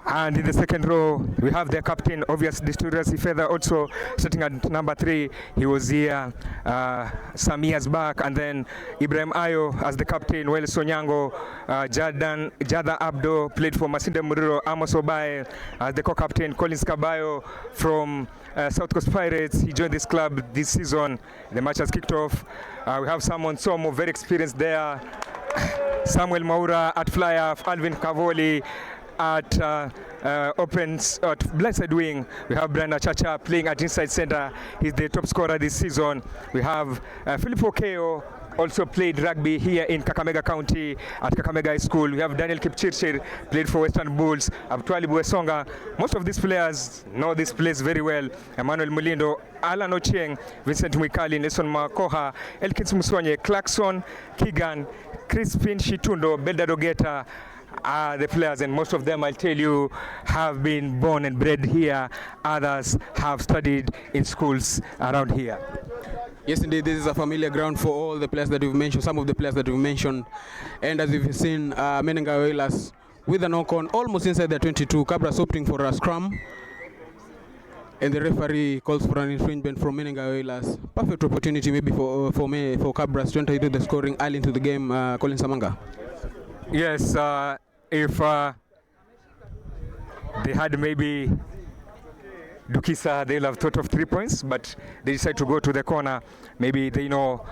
And in the second row, we have the captain, obvious Disturasi Feather, also sitting at number 3. He was here some years back. And then Ibrahim Ayo as the captain, Wele Sonyango, Jada Abdo played for Masinde Muriro, Amos Obaye as the co-captain, Collins Kabayo from South Coast Pirates. He joined this club this season. The match has kicked off. We have someone very experienced there. Samuel Maura at flyer, Alvin Cavoli at opens at blessed wing. We have Brenda Chacha playing at inside center. He's the top scorer this season. We have Philip Okeo, also played rugby here in Kakamega County at Kakamega High School. We have Daniel Kipchirchir, played for Western Bulls. Abtwali Buesonga. Most of these players know this place very well. Emmanuel Mulindo, Alan Ochieng, Vincent Mwikali, Nelson Makoha, Elkins Musonye, Clarkson, Kigan, Crispin Shitundo, Belda Dogeta are the players, and most of them, I'll tell you, have been born and bred here. Others have studied in schools around here. Yes, indeed, this is a familiar ground for all the players that we've mentioned, some of the players that we've mentioned. And as you've seen, Menengai Oilers with a knock-on almost inside their 22. Kabras opting for a scrum. And the referee calls for an infringement from Menengai Oilers. Perfect opportunity maybe for Kabras to enter into the scoring early into the game, Colin Samanga. Yes, if they had maybe Dukisa, they'll have thought of 3 points, but they decide to go to the corner. Maybe they know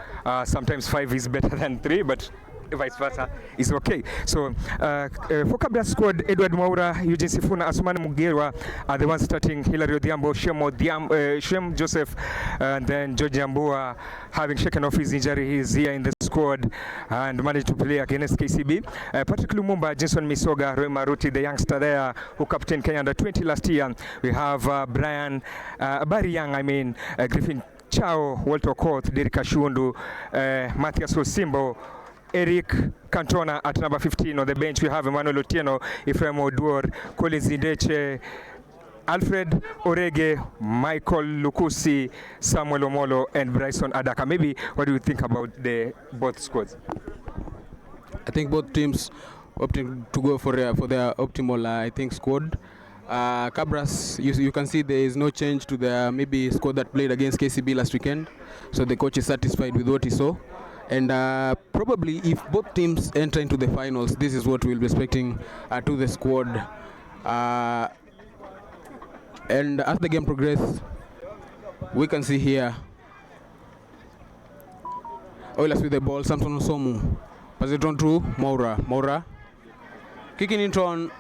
sometimes 5 is better than 3, but vice versa is okay. So for Kabras squad, Edward Maura, Eugene Sifuna, Asman Mugerwa are the ones starting. Hilary Odhiambo, Shem Joseph, and then George Ambua, having shaken off his injury, he's here in the squad and managed to play against KCB. Patrick Lumumba, Jason Misoga, Roy Maruti, the youngster there who captained Kenya under 20 last year. We have Brian Barry Young, Griffin Chao, Walter Koth, Derek Ashundu, Matthias Osimbo, Eric Cantona at number 15 on the bench. We have Emmanuel Otieno, Ephraim Oduor, Collins Indeche, Alfred Orege, Michael Lukusi, Samuel Omolo, and Bryson Adaka. Maybe what do you think about both squads? I think both teams opting to go for their optimal squad. Kabras, you can see there is no change to the maybe squad that played against KCB last weekend, so the coach is satisfied with what he saw. And probably if both teams enter into the finals, this is what we'll be expecting to the squad. And as the game progresses, we can see here Oilers with the ball, Samson Osomu, pass it on to Maura, kicking into on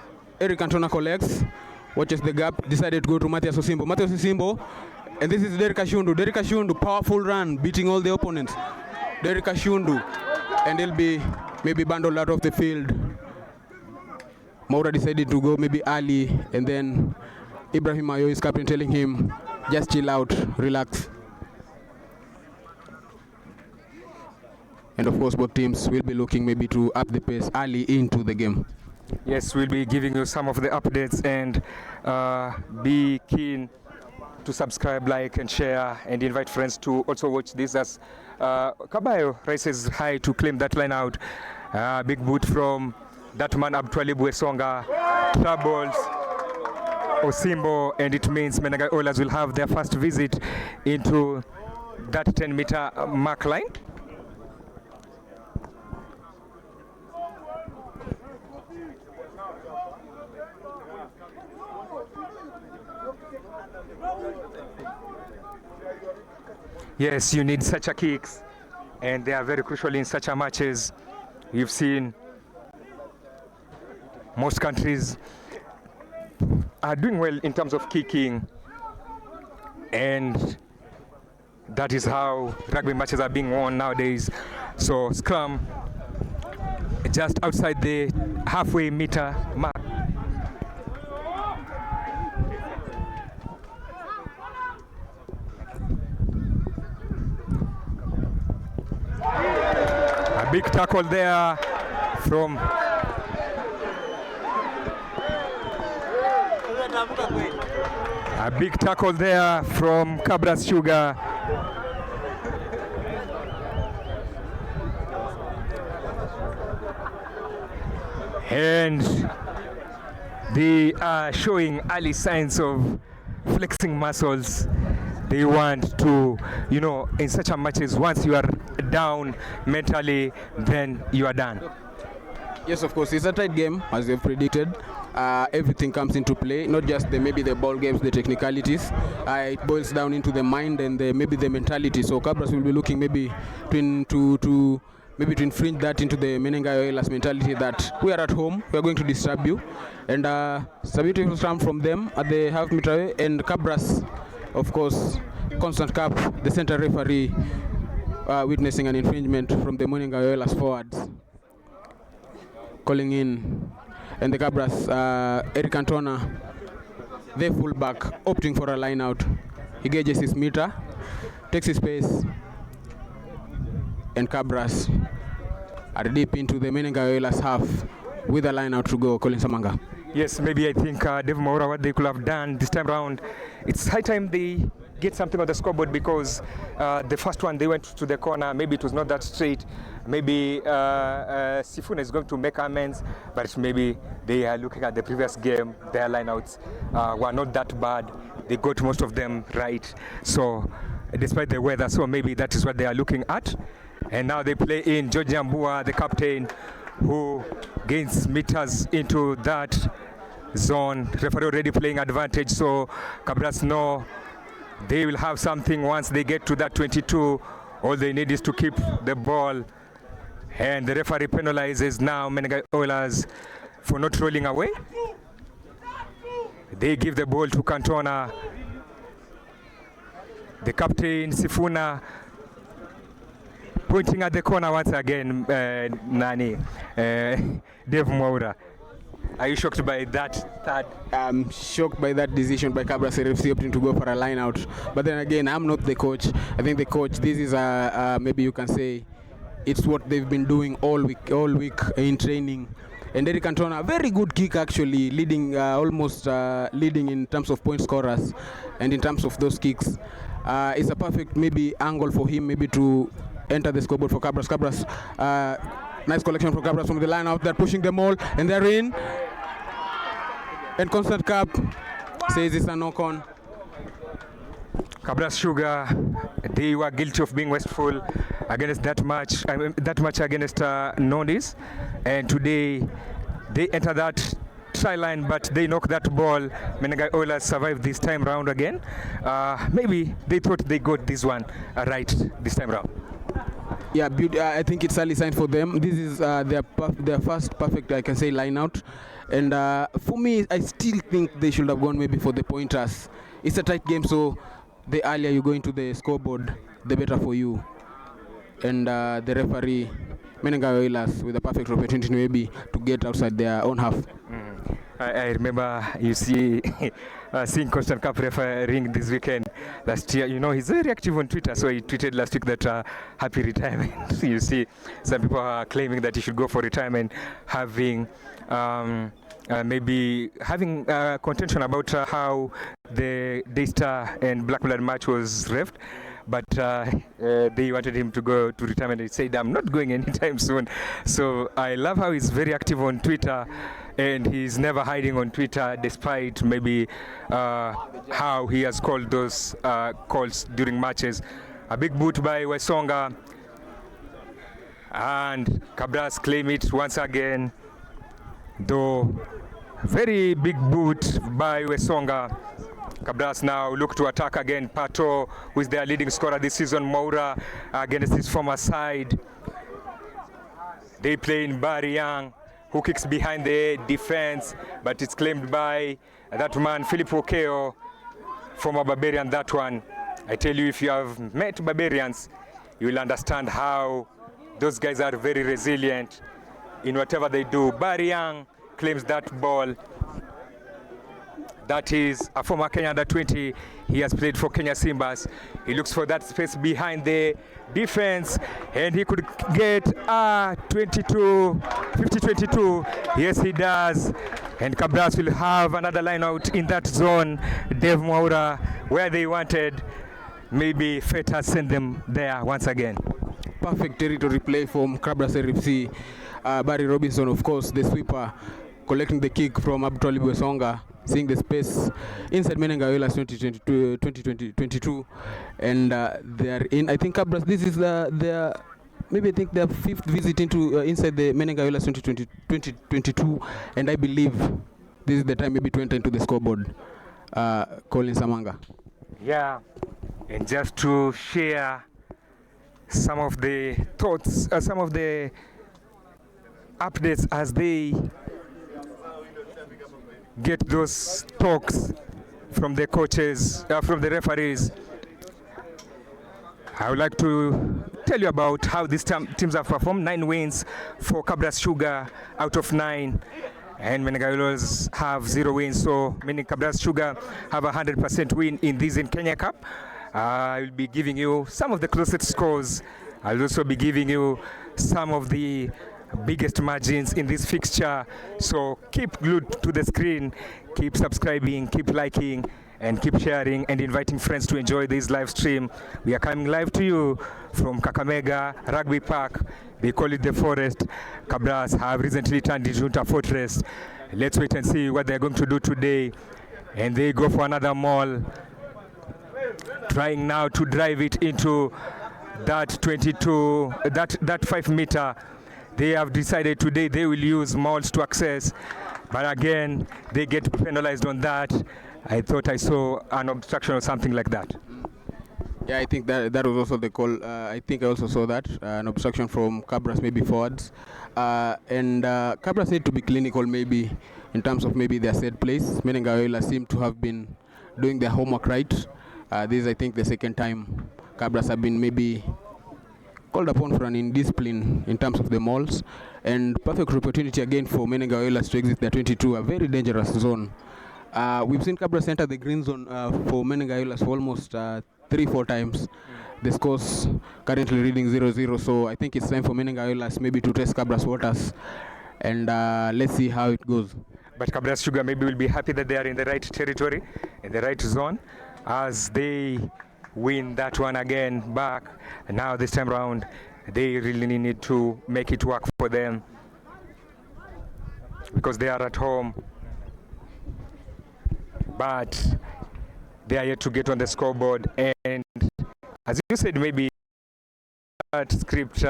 Eric Cantona collects, watches the gap, decided to go to Matthias Osimbo, and this is Derek Ashundu, powerful run, beating all the opponents. Derek Ashundu, and he'll be maybe bundled out of the field. Maura decided to go maybe early, and then Ibrahim Ayo, his captain, telling him, just chill out, relax. And of course, both teams will be looking maybe to up the pace early into the game. Yes, we'll be giving you some of the updates, and be keen to subscribe, like, and share, and invite friends to also watch this as Kabayo races high to claim that line out. Big boot from that man Abtwali Buesonga, troubles Osimbo, and it means Menengai Oilers will have their first visit into that 10-meter mark line. Yes, you need such a kicks, and they are very crucial in such a matches. You've seen most countries are doing well in terms of kicking, and that is how rugby matches are being won nowadays. So scrum just outside the halfway meter mark. A big tackle there from Kabras Sugar. And they are showing early signs of flexing muscles. They want to, in such a matches, once you are down mentally, then you are done. Yes, of course, it's a tight game, as they've predicted. Everything comes into play, not just maybe the ball games, the technicalities. It boils down into the mind and maybe the mentality. So Kabras will be looking maybe to infringe that into the Menengai Oilers mentality that we are at home, we are going to disturb you. And it's a beautiful stamp from them at the half meter, and Kabras, of course, Constant Cap, the center referee, witnessing an infringement from the Menengai Oilers forwards, calling in. And the Kabras, Eric Cantona, the fullback, opting for a line out. He gauges his meter, takes his pace, and Kabras are deep into the Menengai Oilers half with a line out to go. Colin Samanga. Yes, maybe I think Dave Maura, what they could have done this time around, it's high time they get something on the scoreboard, because the first one they went to the corner, maybe it was not that straight. Maybe Sifuna is going to make amends, but maybe they are looking at the previous game, their lineouts were not that bad. They got most of them right. So despite the weather, so maybe that is what they are looking at. And now they play in George Ambua, the captain, who gains meters into that zone. Referee already playing advantage, so Kabras know they will have something once they get to that 22. All they need is to keep the ball, and the referee penalizes now Menengai Oilers for not rolling away. They give the ball to Cantona. The captain Sifuna pointing at the corner once again. Dave Maura, are you shocked by that third? I'm shocked by that decision by Kabras RFC opting to go for a line out. But then again, I'm not the coach. I think the coach, this is maybe you can say it's what they've been doing all week in training. And Eric Cantona, very good kick actually, leading almost leading in terms of point scorers and in terms of those kicks. It's a perfect maybe angle for him maybe to enter the scoreboard for Kabras. Nice collection from Kabras from the line out. They're pushing them all, and they're in. And Constant Cap says it's a knock-on. Kabras Sugar, they were guilty of being wasteful against that match against Nondis, and today they enter that try line, but they knock that ball. Menengai Oilers survived this time round again. Maybe they thought they got this one right this time round. Yeah, I think it's early sign for them. This is their first perfect, I can say, line out. And for me, I still think they should have gone maybe for the pointers. It's a tight game, so the earlier you go into the scoreboard, the better for you. And the referee, Menengai Oilers, with a perfect opportunity maybe to get outside their own half. I remember, you see, seeing Constant Cup refereeing this weekend last year. He's very active on Twitter, so he tweeted last week that happy retirement. You see, some people are claiming that he should go for retirement, having maybe having contention about how the Daystar and Black Blood match was reffed. But they wanted him to go to retirement. He said, I'm not going anytime soon. So I love how he's very active on Twitter, and he's never hiding on Twitter, despite maybe how he has called those calls during matches. A big boot by Wesonga, and Kabras claim it once again, though very big boot by Wesonga. Kabras now look to attack again. Pato, who is their leading scorer this season, Maura against his former side. They play in Barry Young, who kicks behind the defense, but it's claimed by that man, Philip Okeo, former Barbarian, that one. I tell you, if you have met Barbarians, you will understand how those guys are very resilient in whatever they do. Barry Young claims that ball. That is a former Kenya under-20. He has played for Kenya Simbas. He looks for that space behind the defense, and he could get 50-22. Yes, he does. And Kabras will have another line out in that zone. Dave Maura, where they wanted. Maybe fate has sent them there once again. Perfect territory play from Kabras RFC. Barry Robinson, of course, the sweeper, collecting the kick from Abdul Songa, seeing the space inside Menengai Oilers 2022, and they are in. I think Kabras, this is their maybe I think their fifth visit into inside the Menengai Oilers 2022, and I believe this is the time maybe to enter into the scoreboard. Colin Samanga. Yeah, and just to share some of the thoughts, some of the updates as they get those talks from the coaches, from the referees. I would like to tell you about how these teams have performed. 9 wins for Kabras Sugar out of 9. And Menengai Oilers have 0 wins, so meaning Kabras Sugar have 100% win in this in Kenya Cup. I will be giving you some of the closest scores. I'll also be giving you some of the biggest margins in this fixture. So keep glued to the screen, keep subscribing, keep liking, and keep sharing and inviting friends to enjoy this live stream. We are coming live to you from Kakamega Rugby Park. They call it the Forest. Kabras have recently turned into a fortress. Let's wait and see what they're going to do today. And they go for another maul, trying now to drive it into that 22, that 5 meter. They have decided today they will use mauls to access, but again they get penalized on that. I thought I saw an obstruction or something like that. Yeah, I think that was also the call. I think I also saw that an obstruction from Kabras, maybe forwards, and Kabras need to be clinical maybe in terms of maybe their set place. Menengai Oilers seem to have been doing their homework right. This is, I think, the second time Kabras have been maybe called upon for an indiscipline in terms of the mauls, and perfect opportunity again for Menengai Oilers to exit their 22, a very dangerous zone. We've seen Kabras enter the green zone for Menengai Oilers for almost 3-4 times. The scores currently reading 0-0, so I think it's time for Menengai Oilers maybe to test Kabras waters, and let's see how it goes. But Kabras Sugar maybe will be happy that they are in the right territory, in the right zone, as they win that one again back. And now this time around, they really need to make it work for them because they are at home. But they are yet to get on the scoreboard, and as you said, maybe that script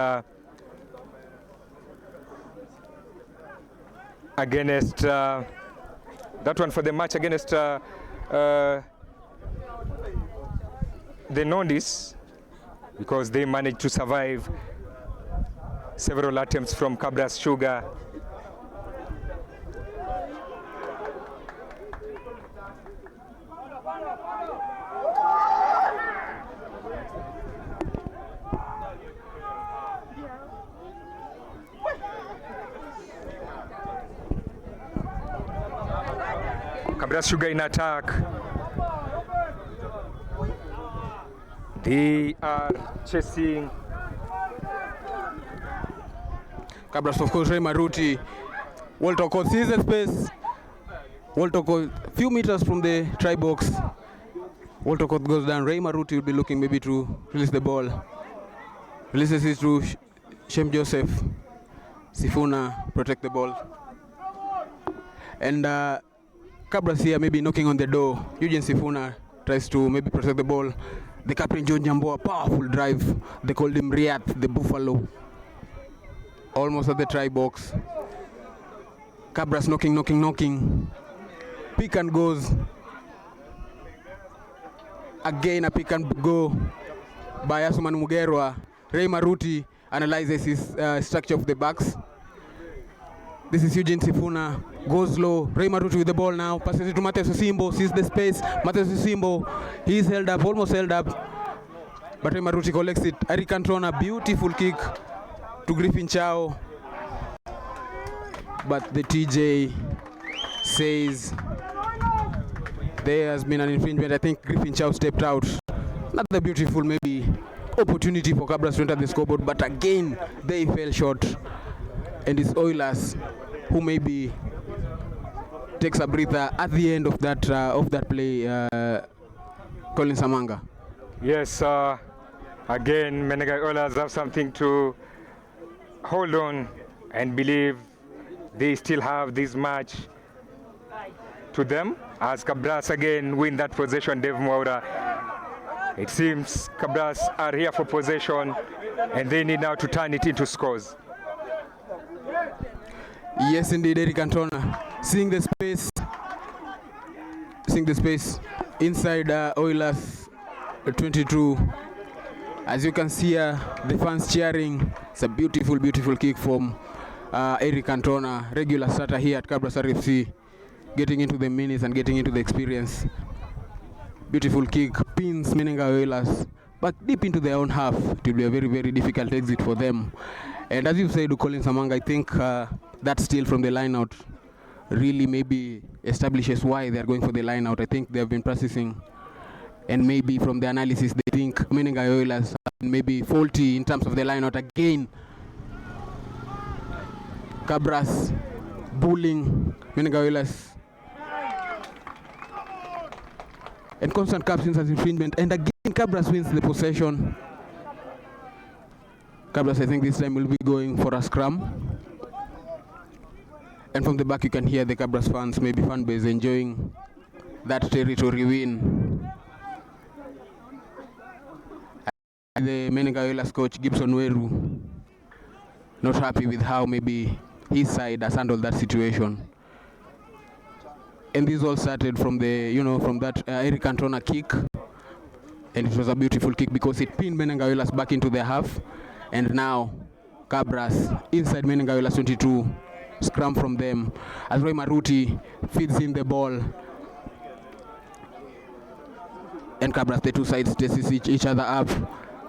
against that one for the match against the Nondis, because they managed to survive several attempts from Kabras Sugar. Kabras Sugar in attack. They are chasing. Kabras, of course, Ray Maruti. Waltoko sees the space. Waltoko, few meters from the try box. Waltoko goes down. Ray Maruti will be looking maybe to release the ball. Releases it to Shem Joseph. Sifuna protect the ball. And Kabras here maybe knocking on the door. Eugene Sifuna tries to maybe protect the ball. The captain John Jamboa, powerful drive. They called him Riyadh, the Buffalo. Almost at the try box. Kabras knocking. Pick and goes. Again a pick and go by Asuman Mugerwa. Ray Maruti analyzes his structure of the backs. This is Eugene Sifuna. Goes low. Ray Maruti with the ball now. Passes it to Mateus Osimbo. Sees the space. Mateus Osimbo. He's held up. Almost held up. But Ray Maruti collects it. Eric Cantona. Beautiful kick to Griffin Chow. But the TJ says there has been an infringement. I think Griffin Chow stepped out. Not the beautiful maybe opportunity for Kabras to enter the scoreboard. But again, they fell short. And it's Oilers who maybe takes a breather at the end of that play. Colin Samanga. Yes, again, Menengai Oilers have something to hold on and believe they still have this match to them as Kabras again win that possession. Dave Mwaura. It seems Kabras are here for possession and they need now to turn it into scores. Yes, indeed, Eric Cantona seeing the space inside Oilers 22. As you can see here, the fans cheering. It's a beautiful, beautiful kick from Eric Cantona, regular starter here at Kabras RFC, getting into the minutes and getting into the experience. Beautiful kick, pins Menengai Oilers back deep into their own half. It will be a very, very difficult exit for them. And as you said, Colin Samanga, I think that steal from the line-out really maybe establishes why they are going for the line-out. I think they have been practicing, and maybe from the analysis, they think Menengai Oilers are maybe faulty in terms of the line-out again. Kabras bullying Menengai Oilers. And constant captions as infringement. And again, Kabras wins the possession. Kabras, I think this time will be going for a scrum. And from the back, you can hear the Kabras fans, maybe fan base, enjoying that territory win. And the Menengai Oilers coach, Gibson Weru, not happy with how maybe his side has handled that situation. And this all started from the, from that Eric Cantona kick. And it was a beautiful kick because it pinned Menengai Oilers back into their half. And now, Kabras inside Menengai Oilers 22, scrum from them. As Roy Maruti feeds in the ball. And Kabras, the two sides chases each other up.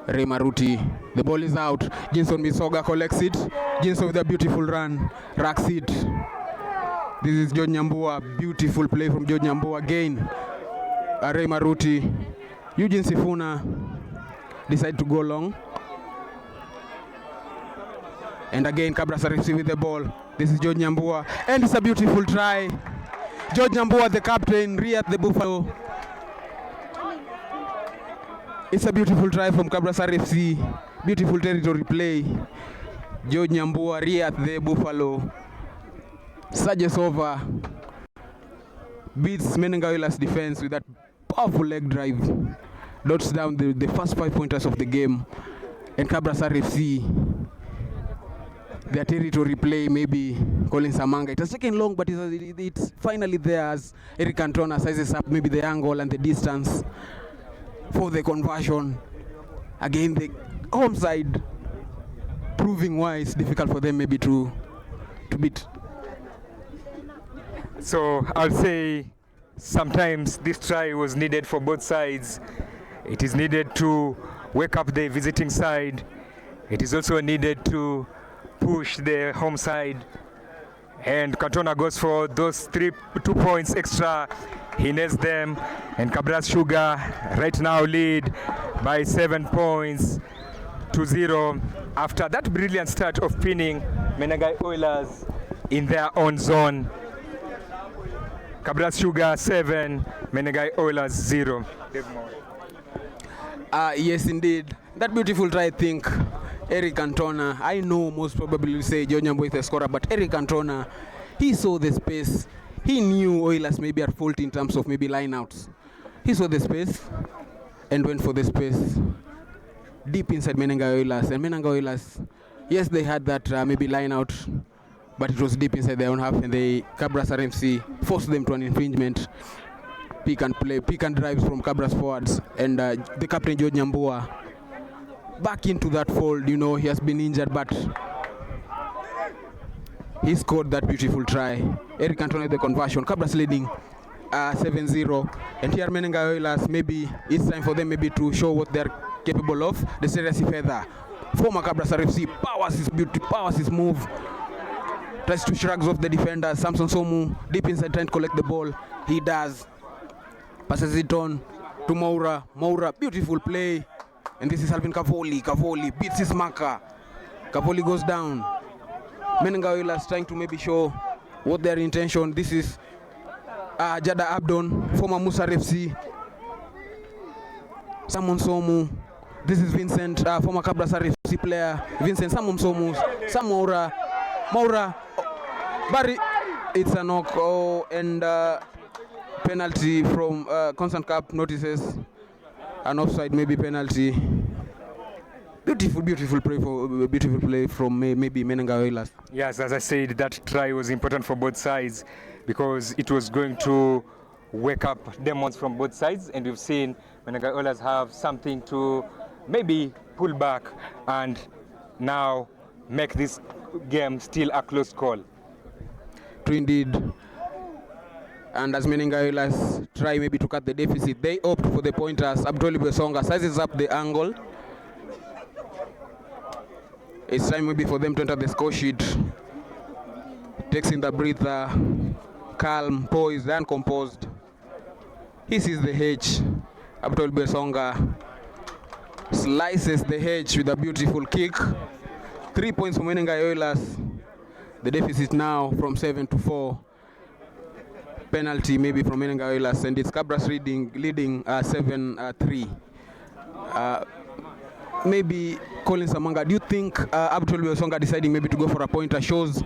Ray Maruti, the ball is out. Jinson Misoga collects it. Jinson with a beautiful run, racks it. This is George Nyambua, beautiful play from George Nyambua again. Ray Maruti, Eugene Sifuna decide to go long. And again, Kabras RFC with the ball. This is George Nyambua, and it's a beautiful try. George Nyambua, the captain, re-at the Buffalo. It's a beautiful try from Kabras RFC. Beautiful territory play. George Nyambua, re-at the Buffalo. Surges over, beats Menengai Oilers defense with that powerful leg drive, dots down the first 5 pointers of the game. And Kabras RFC, their territory play, maybe Colin Samanga. It has taken long, but it's finally there as Eric Cantona sizes up maybe the angle and the distance for the conversion. Again, the home side proving why it's difficult for them maybe to beat. So I'll say sometimes this try was needed for both sides. It is needed to wake up the visiting side. It is also needed to push the home side. And Cantona goes for those 2 points extra. He nails them. And Kabras Sugar right now lead by 7 points to 0 after that brilliant start of pinning Menengai Oilers in their own zone. Kabras Sugar 7, Menengai Oilers 0. Yes, indeed. That beautiful try, I think, Eric Cantona. I know most probably will say George Nyambua is the scorer, but Eric Cantona, he saw the space. He knew Oilers maybe are fault in terms of maybe lineouts. He saw the space and went for the space deep inside Menengai Oilers. And Menengai Oilers, yes, they had that maybe lineout, but it was deep inside their own half, and the Kabras RFC forced them to an infringement. Pick and drives from Kabras forwards, and the captain George Nyambua back into that fold. He has been injured, but he scored that beautiful try. Eric Cantona the conversion. Kabras leading 7-0, and here Menengai Oilers, maybe it's time for them maybe to show what they're capable of. The Serasi Feather, former Kabras RFC, powers his move. Tries to shrugs off the defender. Samson Somu deep inside trying to collect the ball. He does. Passes it on to Moura. Moura, beautiful play. And this is Alvin Cavoli. Cavoli beats his marker. Cavoli goes down. Menengai Oilers trying to maybe show what their intention. This is Jada Abdon, former Musa RFC. Samson Somu. This is Vincent, former Kabras RFC player. Vincent Samson Somu. Sam Moura. Moura Barry, it's a knock. Oh, and penalty from Constant Cup notices an offside, maybe penalty. Beautiful play from maybe Menengai Oilers. Yes, as I said, that try was important for both sides because it was going to wake up demons from both sides, and we've seen Menengai Oilers have something to maybe pull back and now make this game still a close call. True indeed. And as Menengai Oilers try maybe to cut the deficit, they opt for the pointers. Abdul Besonga sizes up the angle. It's time maybe for them to enter the score sheet. Takes in the breather, calm, poised, and composed. He sees the H. Abdul Besonga slices the H with a beautiful kick. 3 points for Menengai Oilers. The deficit now from 7 to 4. Penalty maybe from Menengai Oilers, and it's Kabras leading 7-3. Maybe Colin Samanga, do you think Abdul Besonga deciding maybe to go for a pointer shows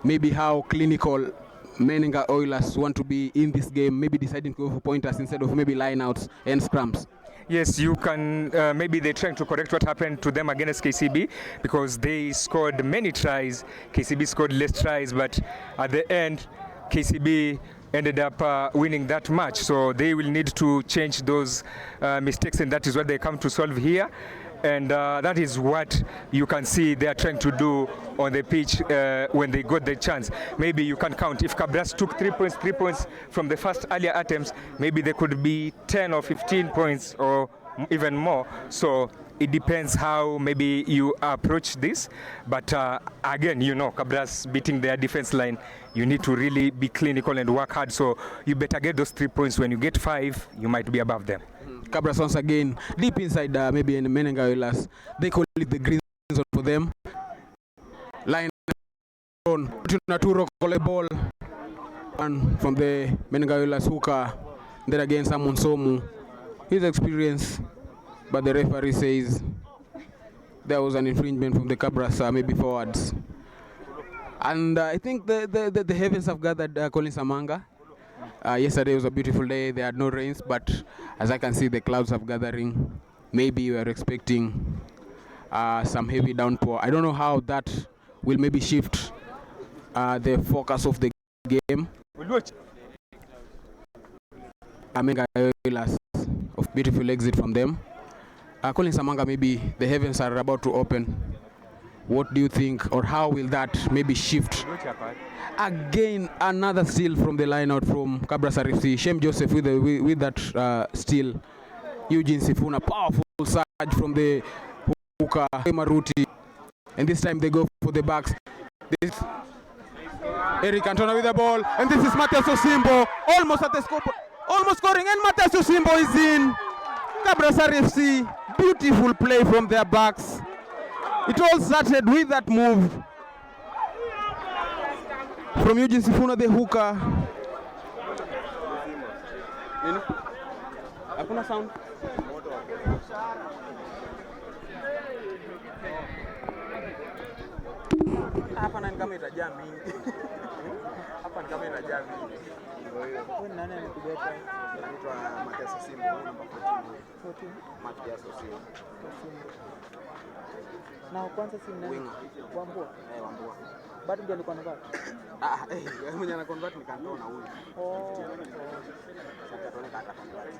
maybe how clinical Menengai Oilers want to be in this game, maybe deciding to go for pointers instead of maybe lineouts and scrums? Yes, you can, maybe they're trying to correct what happened to them against KCB because they scored many tries. KCB scored less tries, but at the end, KCB ended up winning that match. So they will need to change those mistakes, and that is what they come to solve here. And that is what you can see they are trying to do on the pitch when they got the chance. Maybe you can count. If Kabras took 3 points from the first earlier attempts, maybe they could be 10 or 15 points or even more. So it depends how maybe you approach this. But again, you know, Kabras beating their defense line, you need to really be clinical and work hard. So you better get those 3 points. When you get 5, you might be above them. Kabras once again deep inside maybe in the Menengai Oilers. They call it the green zone for them. Line on Naturo call a ball and from the Menengai Oilers hooker. Then again Simon Somu. His experience, but the referee says there was an infringement from the Kabras maybe forwards. And I think the heavens have gathered Colin Samanga. Yesterday was a beautiful day. There had no rains, but as I can see, the clouds have gathering. Maybe we are expecting some heavy downpour. I don't know how that will maybe shift the focus of the game. Menengai Oilers of beautiful exit from them. Colin Samanga, maybe the heavens are about to open. What do you think, or how will that maybe shift? Again, another steal from the line out from Kabras RFC. Shem Joseph with that steal. Eugene Sifuna, powerful surge from the hooker, Maruti. And this time they go for the backs. This Eric Cantona with the ball. And this is Matthias Osimbo, almost at the scope, almost scoring. And Matthias Osimbo is in. Kabras RFC, beautiful play from their backs. It all started with that move from Eugene Sifuna, the hooker. Hakuna sound. Hapa na kama itajaa mingi. Hapa ni kama itajaa mingi. Wewe nani anakuja hapa? Anaitwa Matthias Osimbo namba 14. Matthias Osimbo. Na kwanza si nani? Wambua. Wambua. Bado ndio alikuwa anavaa. Mwenye ana convert ni Cantona huyu. Sasa tuone kata convert.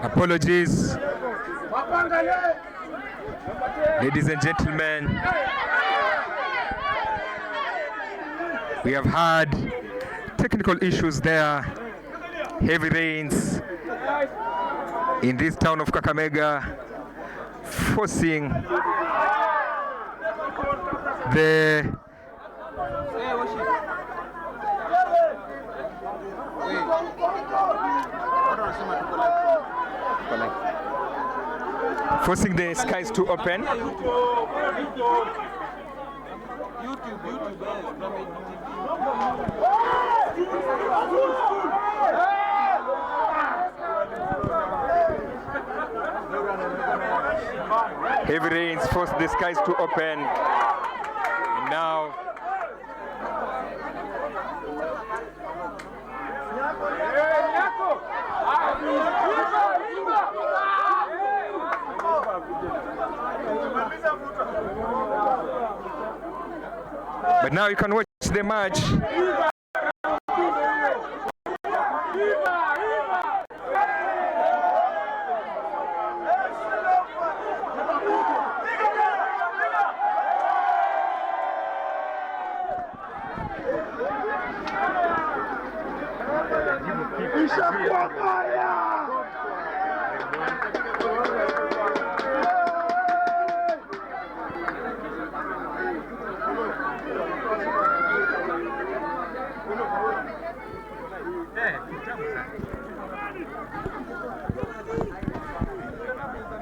Apologies, ladies and gentlemen. We have had technical issues there. Heavy rains in this town of Kakamega, forcing the skies to open. Heavy rains forced the skies to open. And now but now you can watch the match.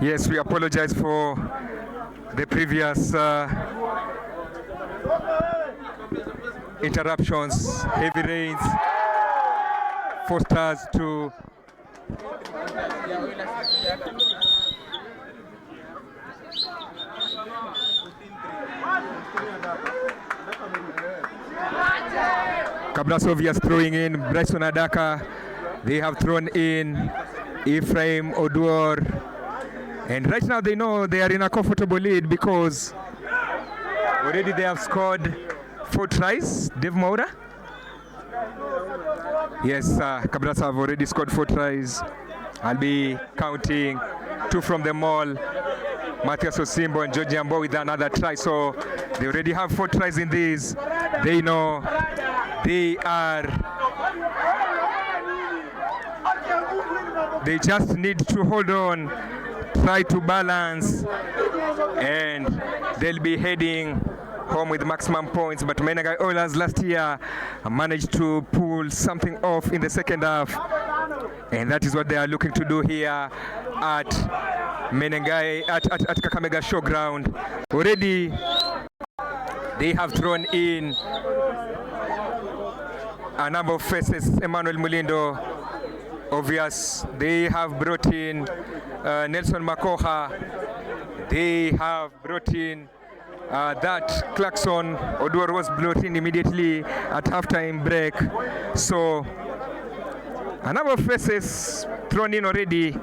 Yes, we apologize for the previous interruptions. Heavy rains forced us to Kabras Sugar throwing in Bryson Adaka. They have thrown in Ephraim Oduor. And right now they know they are in a comfortable lead because already they have scored 4 tries. Dave Maura? Yes, Kabras have already scored 4 tries. I'll be counting 2 from the mall. Matthias Osimbo and George Ambo with another try. So they already have 4 tries in these. They know they just need to hold on, try to balance, and they'll be heading home with maximum points. But Menengai Oilers last year managed to pull something off in the second half, and that is what they are looking to do here at Menengai at Kakamega Showground. Already they have thrown in a number of faces. Emmanuel Mulindo, obvious. They have brought in Nelson Makoha. They have brought in that Clarkson. Oduor was brought in immediately at halftime break. So a number of faces thrown in already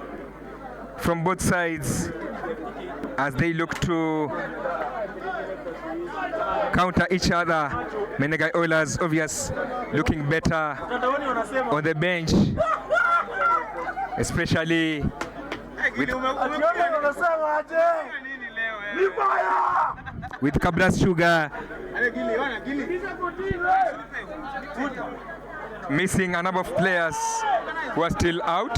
from both sides as they look to counter each other. Menengai Oilers, obvious, looking better on the bench, especially with Kabras Sugar missing a number of players who are still out.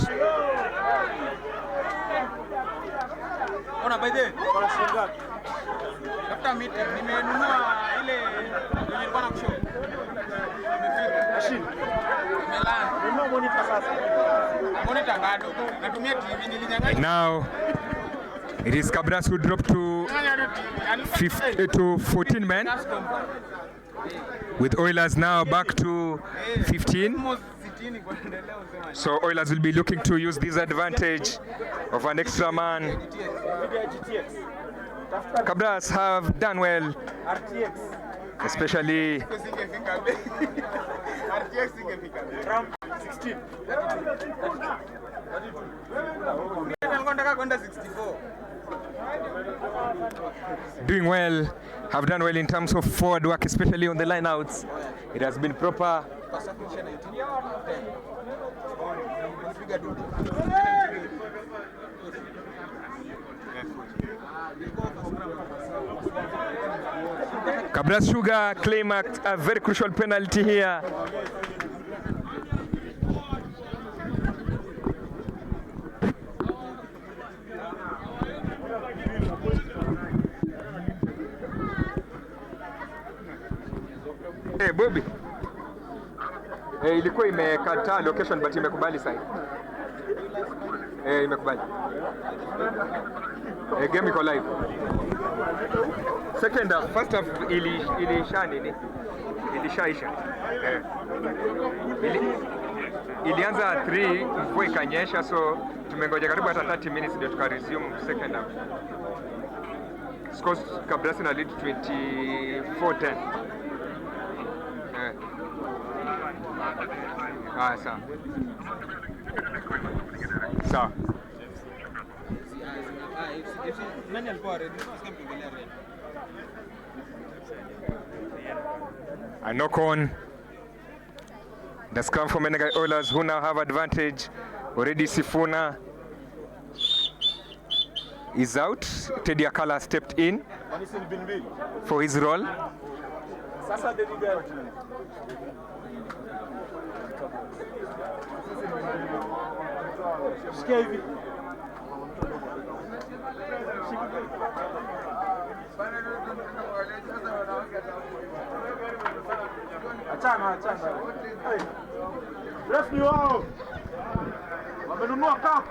Now it is Kabras who dropped to 14 men, with Oilers now back to 15. So Oilers will be looking to use this advantage of an extra man. Kabras have done well, especially doing well, have done well in terms of forward work, especially on the lineouts. It has been proper. Kabras Sugar claim a very crucial penalty here. Hey, Bobby. Ilikuwa imekataa location but imekubali sasa. Imekubali. Game iko live. Second half, first half ilisha nini? Ilishaisha. Ilianza 3, mvua ikanyesha, so tumengoja karibu hata 30 minutes ndio tuka resume second half. Scores Kabras na lead 24-10. Sawa. Sawa. A knock on. The scrum for Menengai Oilers, who now have advantage. Already Sifuna is out. Teddy Akala stepped in for his role. Achana. Hey. Ref ni wao. Wamenunua cup.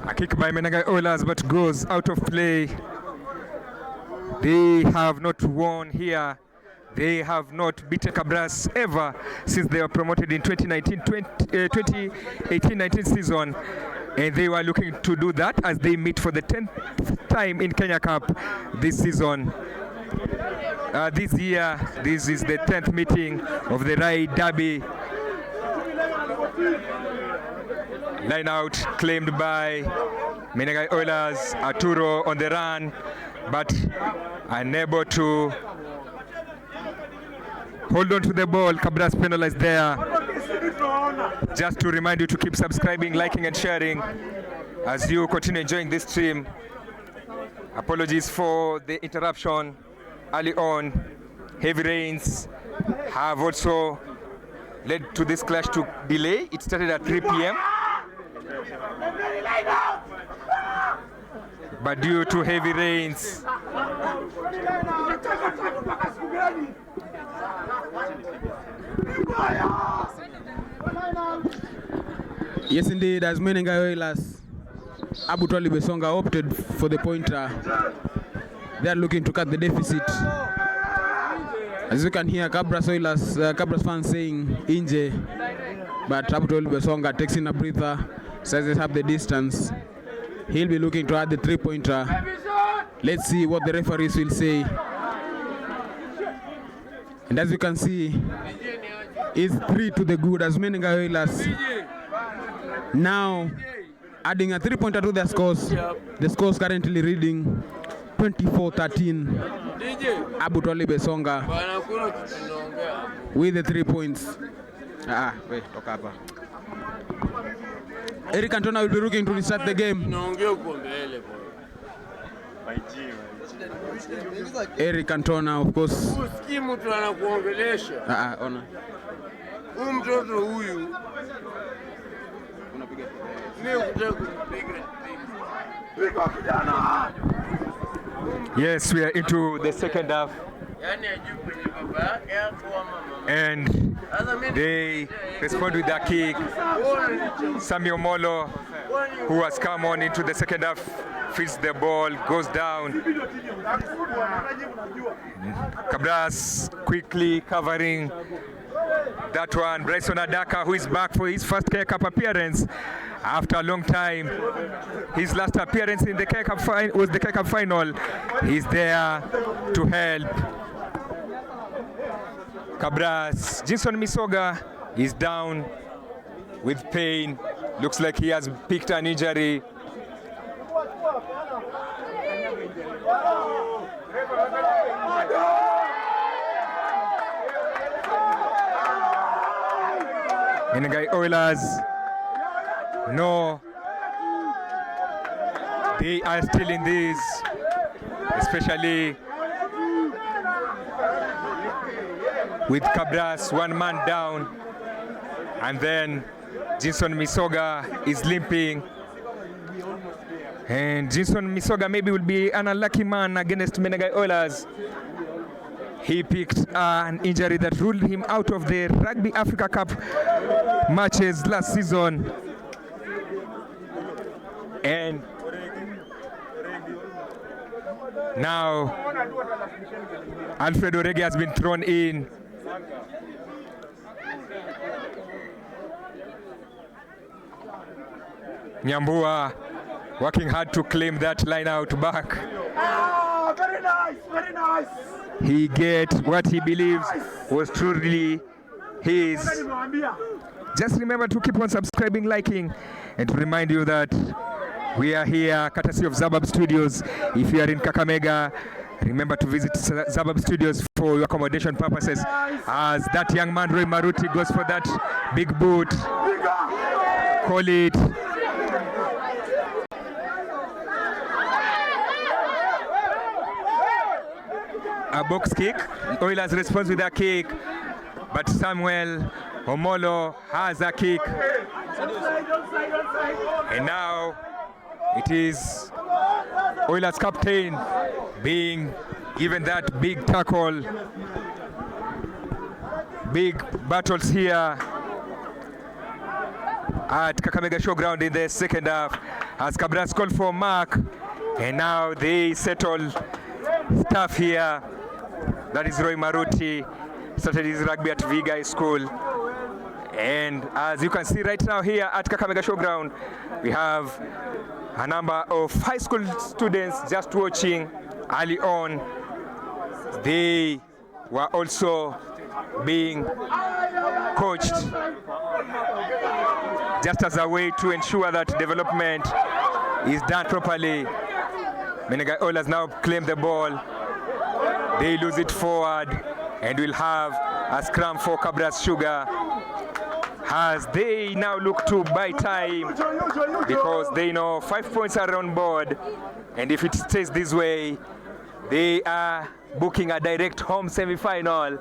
A kick by Menengai Oilers but goes out of play. They have not won here. They have not beaten Kabras ever since they were promoted in 2018-19 season, and they were looking to do that as they meet for the 10th time in Kenya Cup this season. This year, this is the 10th meeting of the Rai Derby. Line out claimed by Menengai Oilers. Arturo on the run, but unable to hold on to the ball. Kabras penalized there. Just to remind you to keep subscribing, liking and sharing as you continue enjoying this stream. Apologies for the interruption early on. Heavy rains have also led to this clash to delay. It started at 3 p.m. but due to heavy rains, yes indeed, as Menengai Oilers, Abutwali Besonga opted for the pointer. They are looking to cut the deficit. As you can hear, Kabras Oilers, Kabras fans saying inje, but Abutwali Besonga takes in a breather, says they have the distance. He'll be looking to add the 3-pointer. Let's see what the referees will say. And as you can see, it's 3 to the good as Menengai Oilers now adding a 3-pointer to their scores. The scores currently reading 24-13. Abutwali Besonga with the 3 points. Wait, talk about. Eric Cantona will be looking to restart the game. Eric Cantona, of course. Ona. Mtoto huyu yes, we are into the second half, and they respond with a kick. Samuel Molo, who has come on into the second half, feeds the ball, goes down. Kabras quickly covering that one. Bryson Adaka, who is back for his first Kenya Cup appearance after a long time. His last appearance in the Kenya Cup was the Kenya Cup final. He's there to help Kabras. Jinson Misoga is down with pain. Looks like he has picked an injury. Menengai Oilers, no, they are still in this, especially with Kabras one man down, and then Jinson Misoga is limping, and Jinson Misoga maybe will be an unlucky man against Menengai Oilers. He picked an injury that ruled him out of the Rugby Africa Cup matches last season, and now Alfred Oregi has been thrown in. Nyambua working hard to claim that line out back. Ah, very nice, very nice. He gets what he believes was truly his. Just remember to keep on subscribing, liking, and to remind you that we are here courtesy of Zabab Studios. If you are in Kakamega, remember to visit Zabab Studios for your accommodation purposes, as that young man Roy Maruti goes for that big boot. Call it. A box kick. Oilers responds with a kick, but Samuel Omolo has a kick, and now it is Oilers captain being given that big tackle. Big battles here at Kakamega Showground in the second half as Kabras called for mark, and now they settle stuff here. That is Roy Maruti, started his rugby at Viga School. And as you can see right now here at Kakamega Showground, we have a number of high school students just watching early on. They were also being coached just as a way to ensure that development is done properly. Menengai Oilers now claim the ball. They lose it forward, and will have a scrum for Kabras Sugar as they now look to buy time, because they know 5 points are on board, and if it stays this way, they are booking a direct home semi-final.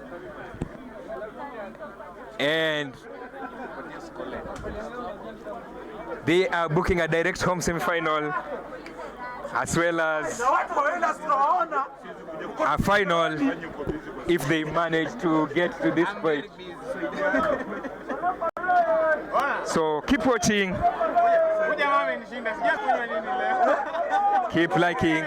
And they are booking a direct home semi-final, as well as a final if they manage to get to this point. So keep watching, keep liking.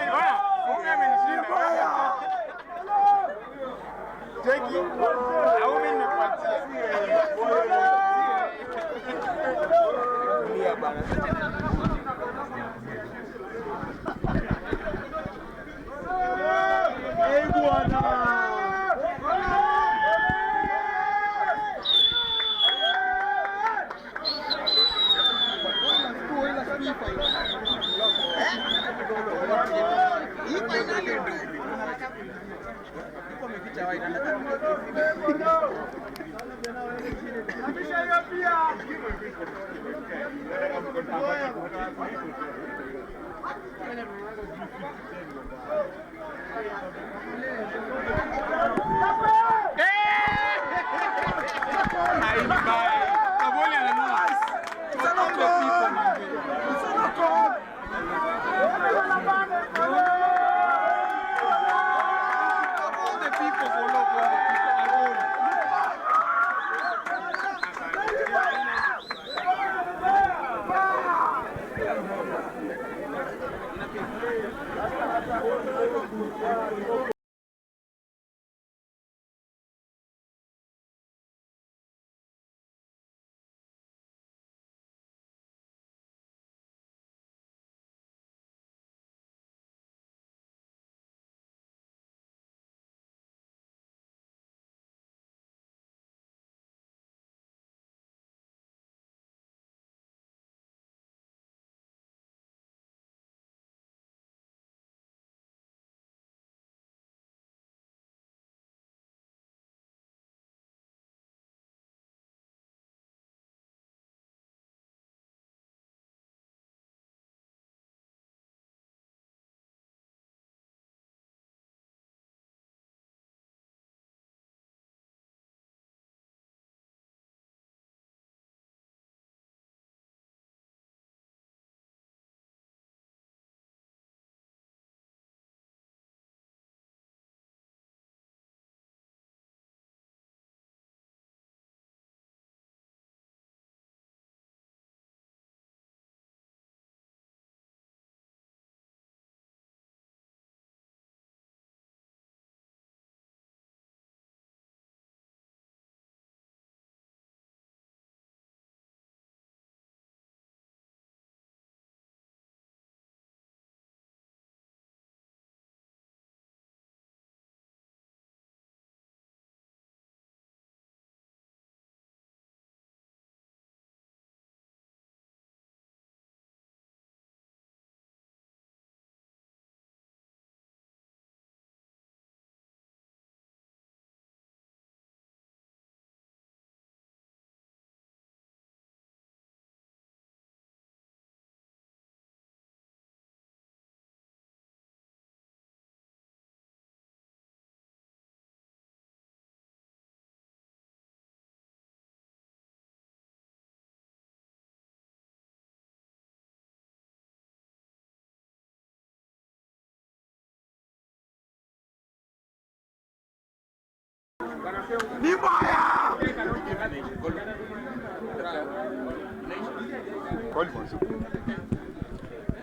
Ni mbaya.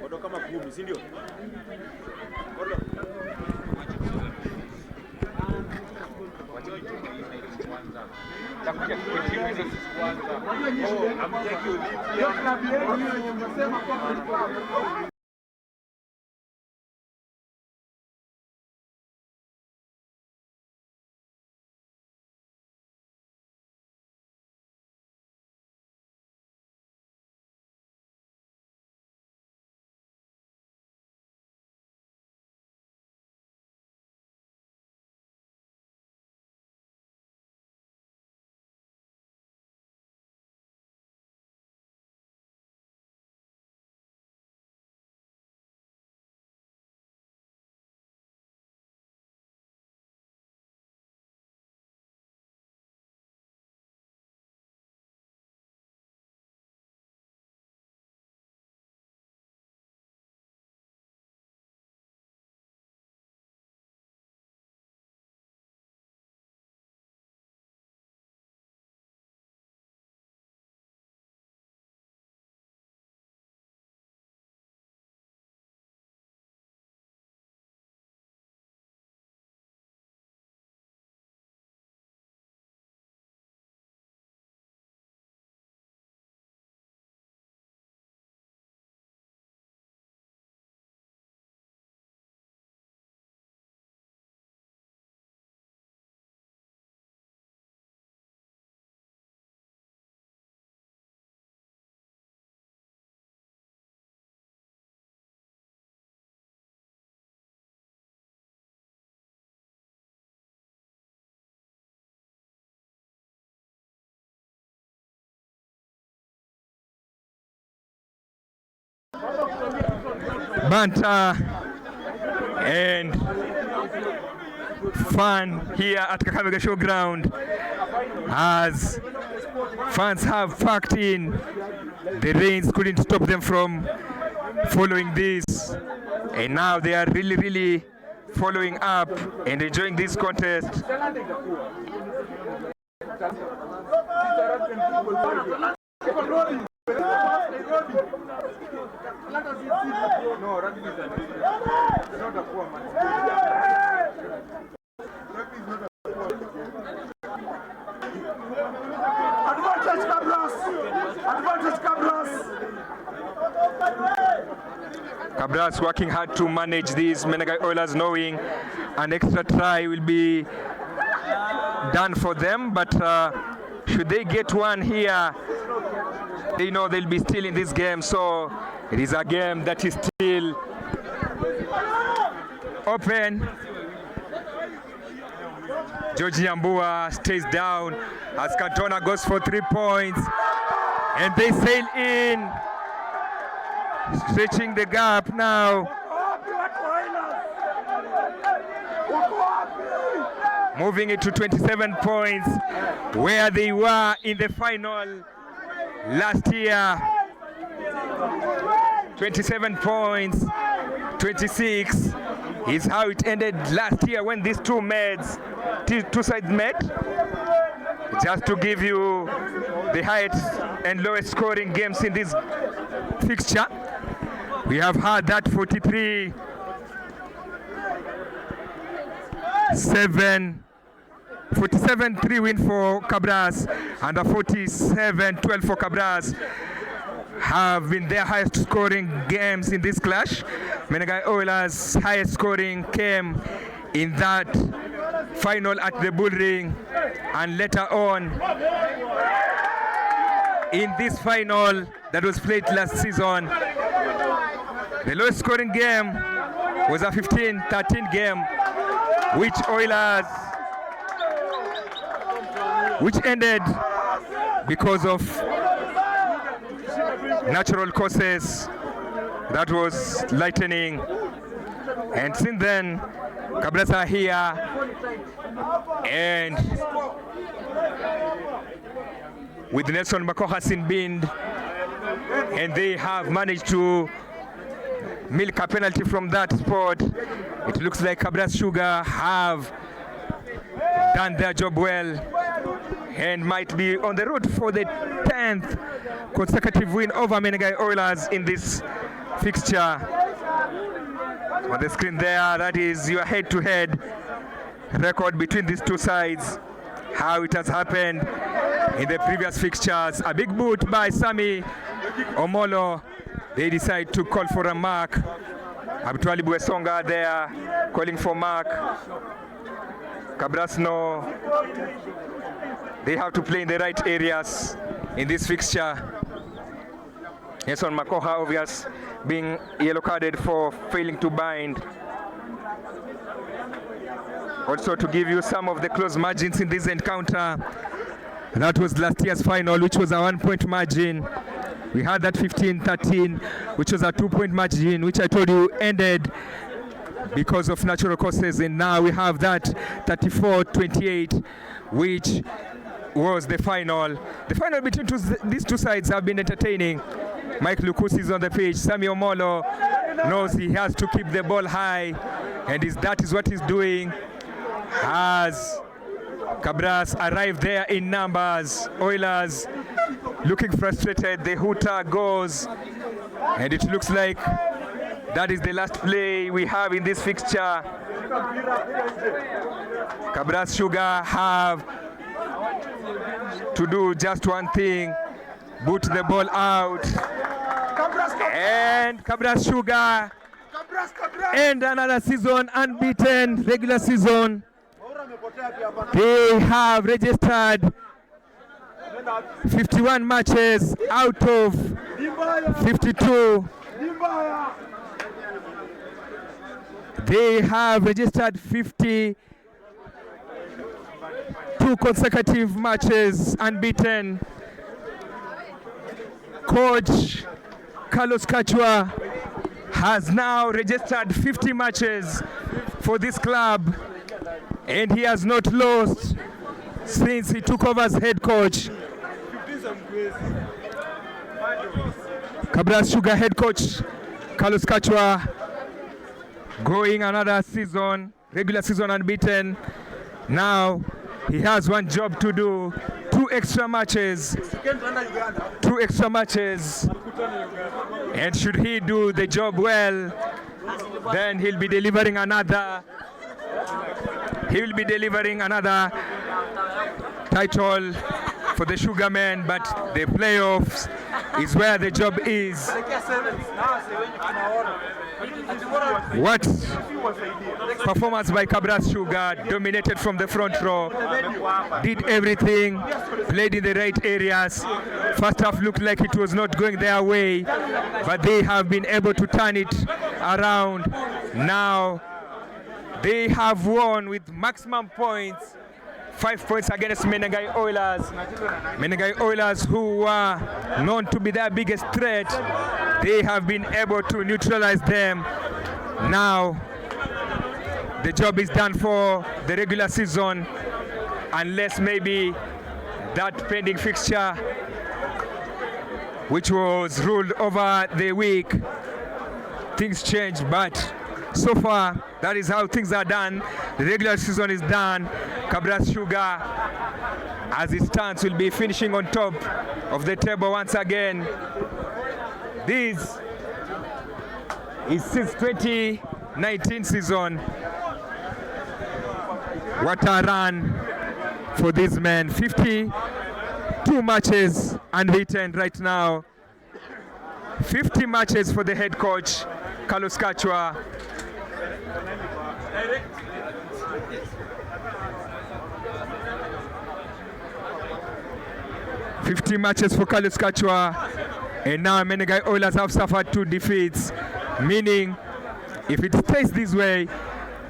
Kodo kama 10, si ndio? Kodo. Banter and fun here at Kabras Showground as fans have packed in. The rains couldn't stop them from following this, and now they are really following up and enjoying this contest. Advantage Kabras. Advantage Kabras. Kabras working hard to manage these Menengai Oilers, knowing an extra try will be done for them, but should they get one here, they know they'll be still in this game, so it is a game that is still open. George Nyambua stays down as Cantona goes for 3 points, and they sail in, stretching the gap now. Moving it to 27 points, where they were in the final last year. 27 points, 26 is how it ended last year when these two sides met. Just to give you the highest and lowest scoring games in this fixture. We have had that 43-7, 47-3 win for Kabras and a 47-12 for Kabras have been their highest scoring games in this clash. Menengai Oilers' highest scoring came in that final at the Bull Ring, and later on in this final that was played last season. The lowest scoring game was a 15-13 game, which ended because of natural causes, that was lightning. And since then, Kabras are here, and with Nelson Makohas in bind, and they have managed to milk a penalty from that spot. It looks like Kabras Sugar have done their job well and might be on the road for the 10th consecutive win over Menengai Oilers in this fixture. On the screen there, that is your head-to-head record between these two sides, how it has happened in the previous fixtures. A big boot by Sami Omolo. They decide to call for a mark. Abtuali Buesonga there calling for mark. Kabras no. They have to play in the right areas in this fixture. Yason Makoha, obvious, being yellow carded for failing to bind. Also to give you some of the close margins in this encounter. That was last year's final, which was a 1-point margin. We had that 15-13, which was a 2-point margin, which I told you ended because of natural causes, and now we have that 34-28, which was the final. The final between these two sides have been entertaining. Mike Lukusi is on the pitch. Sami Omolo knows he has to keep the ball high, and that is what he's doing. As Kabras arrived there in numbers, Oilers looking frustrated. The hooter goes, and it looks like that is the last play we have in this fixture. Kabras Sugar have to do just one thing, boot the ball out, and Kabras Sugar end another season unbeaten, regular season. They have registered 51 matches out of 52. They have registered 52 consecutive matches unbeaten. Coach Carlos Kachwa has now registered 50 matches for this club, and he has not lost since he took over as head coach. Kabras Sugar head coach Carlos Kachwa going another season, regular season unbeaten. Now he has one job to do, two extra matches, and should he do the job well, then he'll be delivering another title for the Sugarmen, but the playoffs is where the job is. What performance by Kabras Sugar, dominated from the front row, did everything, played in the right areas. First half looked like it was not going their way, but they have been able to turn it around. Now they have won with maximum points, 5 points against Menengai Oilers. Menengai Oilers, who were known to be their biggest threat, they have been able to neutralize them. Now the job is done for the regular season, unless maybe that pending fixture, which was ruled over the week, things change, but so far that is how things are done. The regular season is done. Kabras Sugar, as it stands, will be finishing on top of the table once again. This is since 2019 season. What a run for these men. 52 matches unbeaten right now. 50 matches for the head coach, Carlos Kachwa. Matches for Carlos Kachwa, and now Menengai Oilers have suffered 2 defeats, meaning if it stays this way,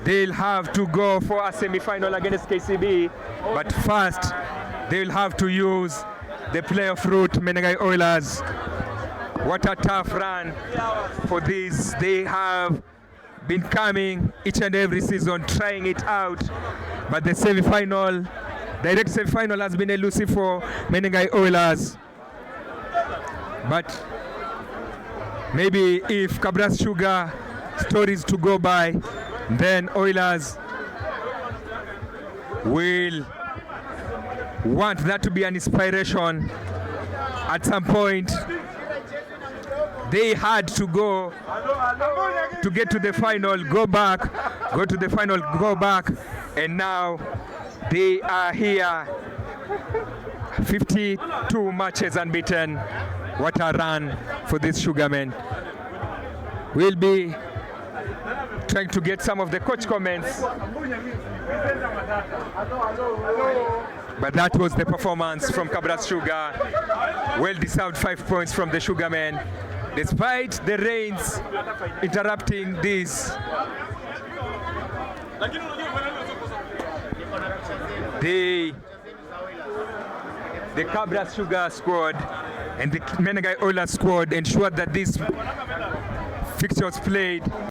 they'll have to go for a semi-final against KCB, but first they'll have to use the playoff route. Menengai Oilers, what a tough run for these. They have been coming each and every season, trying it out, but the semi-final, direct semi-final, has been elusive for Menengai Oilers. But maybe if Kabras Sugar stories to go by, then Oilers will want that to be an inspiration. At some point, they had to go to get to the final, go to the final, go back, and now they are here. 52 matches unbeaten. What a run for these Sugarmen. We'll be trying to get some of the coach comments. But that was the performance from Kabras Sugar. Well-deserved 5 points from the Sugarmen. Despite the rains interrupting this, the Kabras Sugar squad and the Menengai Oilers squad ensured that these fixtures played